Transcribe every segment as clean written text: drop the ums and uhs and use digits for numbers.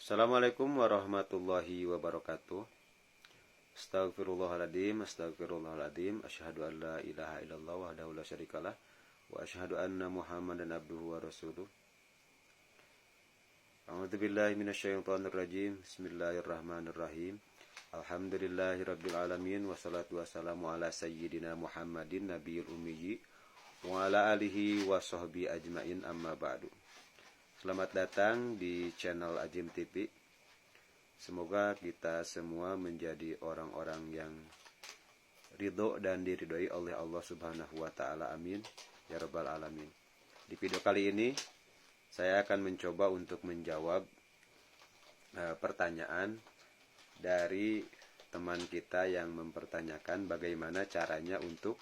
Assalamualaikum warahmatullahi wabarakatuh. Astagfirullahaladzim, astagfirullahaladzim. Asyhadu an la ilaha illallah wahdahu la syarikalah. Wa asyhadu anna Muhammadan abduhu wa rasuluh. A'udzu billahi minasyaitonir rajim. Bismillahirrahmanirrahim. Alhamdulillahi rabbil alamin wassalatu wassalamu ala sayyidina Muhammadin nabiyil ummi wa ala alihi wa sahbihi ajmain amma ba'du. Selamat datang di channel Ajim TV. Semoga kita semua menjadi orang-orang yang ridho dan diridhoi oleh Allah Subhanahu wa taala. Amin ya rabbal alamin. Di video kali ini saya akan mencoba untuk menjawab pertanyaan dari teman kita yang mempertanyakan bagaimana caranya untuk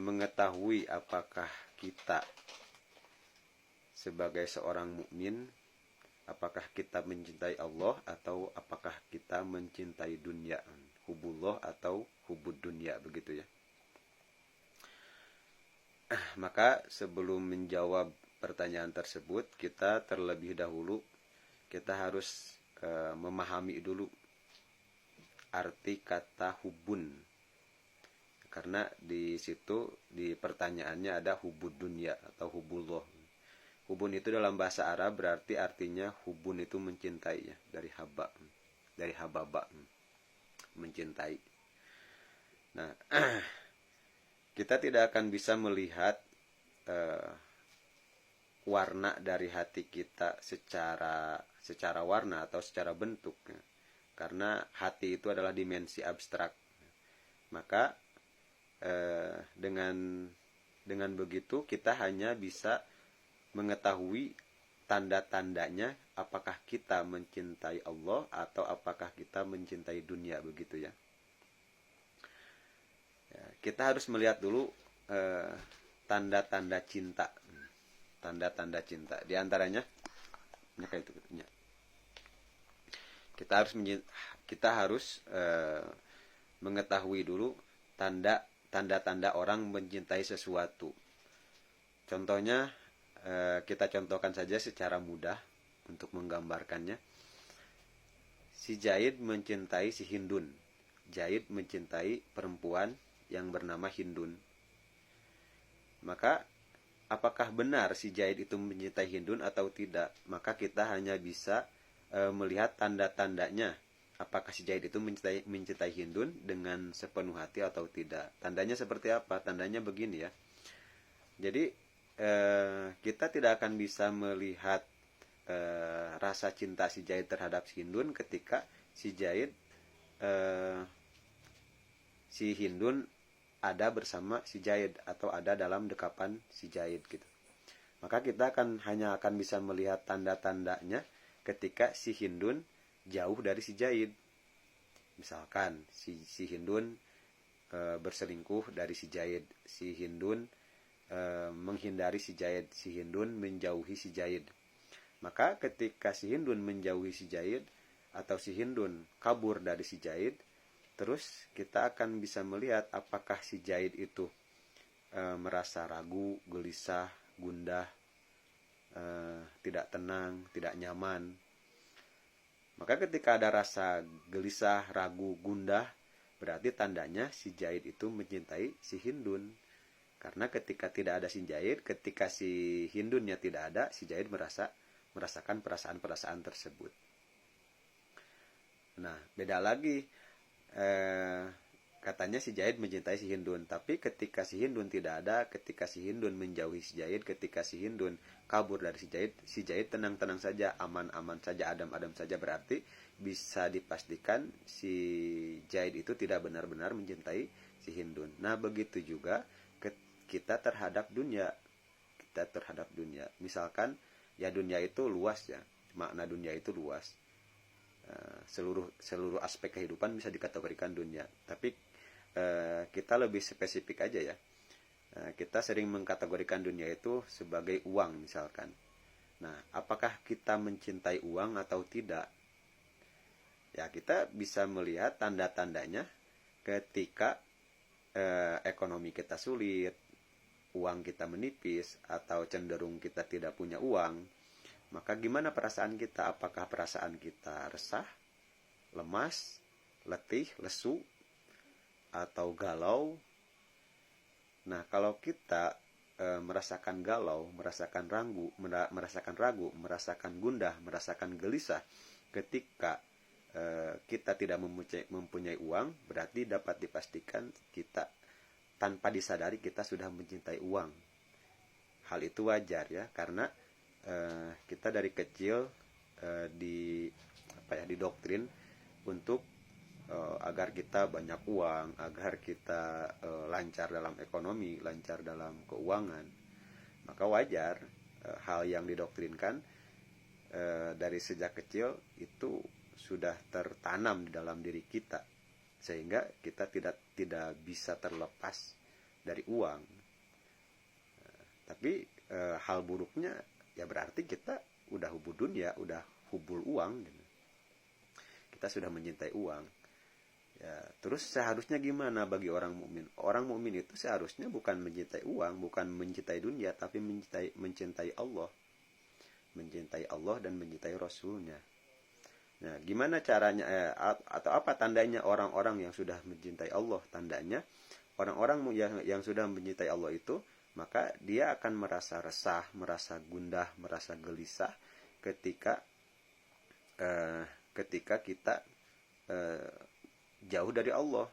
mengetahui apakah kita sebagai seorang mukmin, apakah kita mencintai Allah atau apakah kita mencintai dunia, hubullah atau hubud dunia, begitu ya. Maka sebelum menjawab pertanyaan tersebut, kita terlebih dahulu kita harus memahami dulu arti kata hubun. Karena di situ di pertanyaannya ada hubud dunia atau hubullah. Hubun itu dalam bahasa Arab berarti artinya hubun itu mencintai ya, dari hababa mencintai. Nah, kita tidak akan bisa melihat warna dari hati kita secara warna atau secara bentuk ya. Karena hati itu adalah dimensi abstrak. Maka dengan begitu kita hanya bisa mengetahui tanda-tandanya apakah kita mencintai Allah atau apakah kita mencintai dunia, begitu ya. Kita harus melihat dulu tanda-tanda cinta. Tanda-tanda cinta. Di antaranya kayak itu. Kita harus mengetahui dulu tanda-tanda orang mencintai sesuatu. Contohnya kita contohkan saja secara mudah untuk menggambarkannya. Si Zaid mencintai si Hindun. Zaid mencintai perempuan yang bernama Hindun. Maka apakah benar si Zaid itu mencintai Hindun atau tidak? Maka kita hanya bisa melihat tanda-tandanya. Apakah si Zaid itu mencintai Hindun dengan sepenuh hati atau tidak? Tandanya seperti apa? Tandanya begini ya. Jadi kita tidak akan bisa melihat rasa cinta si Zaid terhadap si Hindun ketika si Hindun ada bersama si Zaid atau ada dalam dekapan si Zaid gitu. Maka kita hanya akan bisa melihat tanda-tandanya ketika si Hindun jauh dari si Zaid. Misalkan si Hindun berselingkuh dari si Zaid, si Hindun menghindari si Zaid, si Hindun menjauhi si Zaid. Maka ketika si Hindun menjauhi si Zaid atau si Hindun kabur dari si Zaid, terus kita akan bisa melihat apakah si Zaid itu merasa ragu, gelisah, gundah, tidak tenang, tidak nyaman. Maka ketika ada rasa gelisah, ragu, gundah, berarti tandanya si Zaid itu mencintai si Hindun. Karena ketika tidak ada si Zaid, ketika si Hindunnya tidak ada, si Zaid merasakan perasaan-perasaan tersebut. Nah, beda lagi. Katanya si Zaid mencintai si Hindun, tapi ketika si Hindun tidak ada, ketika si Hindun menjauhi si Zaid, ketika si Hindun kabur dari si Zaid tenang-tenang saja, aman-aman saja, adem-adem saja, berarti bisa dipastikan si Zaid itu tidak benar-benar mencintai si Hindun. Nah, begitu juga kita terhadap dunia. Misalkan ya dunia itu luas ya, makna dunia itu luas. Seluruh aspek kehidupan bisa dikategorikan dunia. Tapi kita lebih spesifik aja ya. Kita sering mengkategorikan dunia itu sebagai uang misalkan. Nah, apakah kita mencintai uang atau tidak? Ya, kita bisa melihat tanda-tandanya ketika ekonomi kita sulit, uang kita menipis, atau cenderung kita tidak punya uang. maka gimana perasaan kita? Apakah perasaan kita resah, lemas, letih, lesu, atau galau? Nah, kalau kita merasakan galau, merasakan ragu, merasakan gundah, merasakan gelisah ketika kita tidak mempunyai uang, berarti dapat dipastikan kita tanpa disadari kita sudah mencintai uang. Hal itu wajar ya, karena kita dari kecil didoktrin untuk agar kita banyak uang, agar kita lancar dalam ekonomi, lancar dalam keuangan. Maka wajar hal yang didoktrinkan dari sejak kecil itu sudah tertanam di dalam diri kita, sehingga kita tidak bisa terlepas dari uang. Tapi hal buruknya ya berarti kita udah hubul dunia, udah hubul uang gitu. Kita sudah mencintai uang. Ya, terus seharusnya gimana bagi orang mukmin? Orang mukmin itu seharusnya bukan mencintai uang, bukan mencintai dunia, tapi mencintai Allah. Mencintai Allah dan mencintai Rasulnya. Nah, gimana caranya atau apa tandanya orang-orang yang sudah mencintai Allah? Tandanya orang-orang yang sudah mencintai Allah itu, maka dia akan merasa resah, merasa gundah, merasa gelisah ketika kita jauh dari Allah.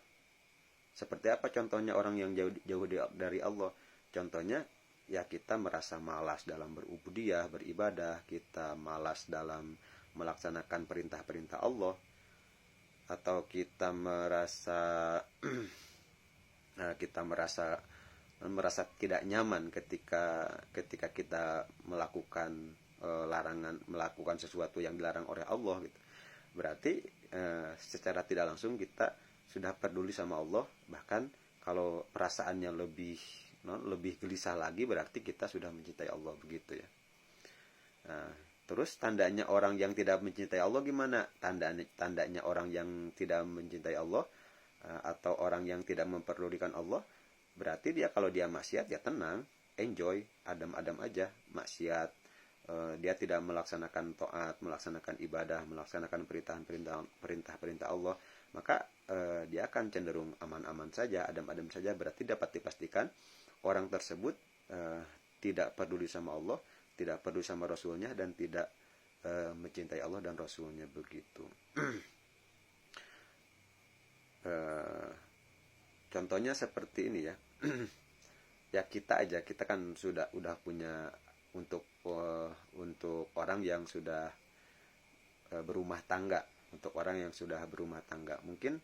Seperti apa contohnya orang yang jauh dari Allah? Contohnya ya kita merasa malas dalam berubudiyah, beribadah, kita malas dalam melaksanakan perintah-perintah Allah, atau kita merasa tidak nyaman ketika kita melakukan melakukan sesuatu yang dilarang oleh Allah gitu. Berarti secara tidak langsung kita sudah peduli sama Allah. Bahkan kalau perasaannya lebih gelisah lagi, berarti kita sudah mencintai Allah, begitu ya. Nah, terus tandanya orang yang tidak mencintai Allah gimana? Tandanya orang yang tidak mencintai Allah atau orang yang tidak memperdulikan Allah, berarti dia kalau dia maksiat ya tenang, enjoy, adem-adem aja maksiat. Dia tidak melaksanakan taat, melaksanakan ibadah, melaksanakan perintah-perintah Allah, maka dia akan cenderung aman-aman saja, adem-adem saja. Berarti dapat dipastikan orang tersebut tidak peduli sama Allah, tidak peduli sama Rasulnya, dan tidak mencintai Allah dan Rasulnya, begitu. Contohnya seperti ini ya. Ya kita kan udah punya untuk orang yang sudah berumah tangga, mungkin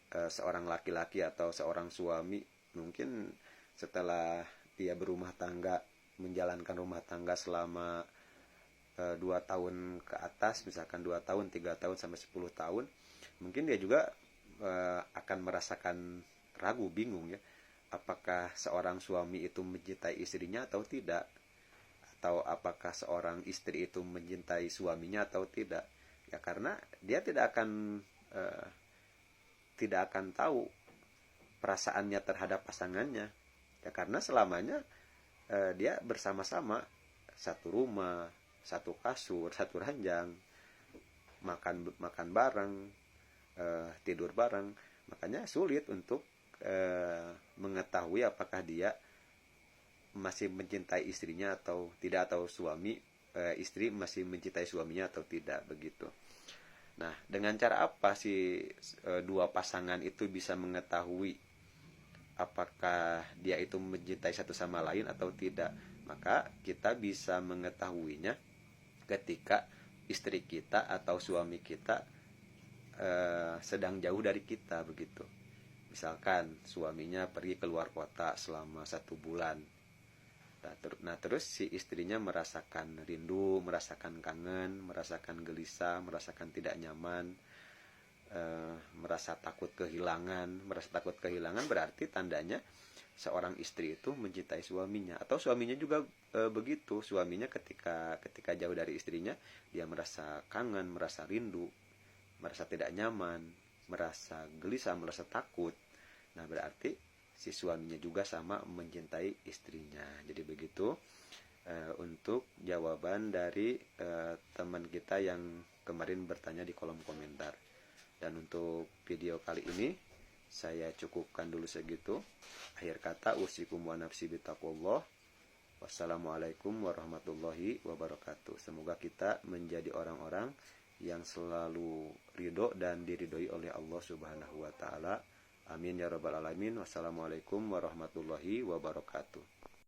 seorang laki-laki atau seorang suami mungkin setelah dia berumah tangga, menjalankan rumah tangga selama 2 tahun ke atas, misalkan 2 tahun, 3 tahun sampai 10 tahun, mungkin dia juga akan merasakan ragu, bingung ya, apakah seorang suami itu mencintai istrinya atau tidak, atau apakah seorang istri itu mencintai suaminya atau tidak. Ya karena dia tidak akan tahu perasaannya terhadap pasangannya. Ya karena selamanya dia bersama-sama, satu rumah, satu kasur, satu ranjang, makan bareng, tidur bareng. Makanya sulit untuk mengetahui apakah dia masih mencintai istrinya atau tidak, atau istri masih mencintai suaminya atau tidak, begitu. Nah, dengan cara apa sih dua pasangan itu bisa mengetahui apakah dia itu mencintai satu sama lain atau tidak? Maka kita bisa mengetahuinya ketika istri kita atau suami kita sedang jauh dari kita, begitu. Misalkan suaminya pergi keluar kota selama 1 bulan. Nah, terus si istrinya merasakan rindu, merasakan kangen, merasakan gelisah, merasakan tidak nyaman, merasa takut kehilangan. Berarti tandanya seorang istri itu mencintai suaminya, atau suaminya juga begitu. Suaminya ketika jauh dari istrinya, dia merasa kangen, merasa rindu, merasa tidak nyaman, merasa gelisah, merasa takut. Nah, berarti si suaminya juga sama mencintai istrinya. Jadi begitu. untuk jawaban dari teman kita yang kemarin bertanya di kolom komentar. Dan untuk video kali ini saya cukupkan dulu segitu. Akhir kata, usikum wa nafsi bitaqwallah. Wassalamualaikum warahmatullahi wabarakatuh. Semoga kita menjadi orang-orang yang selalu ridho dan diridhoi oleh Allah Subhanahu wa taala. Amin ya rabbal alamin. Wassalamualaikum warahmatullahi wabarakatuh.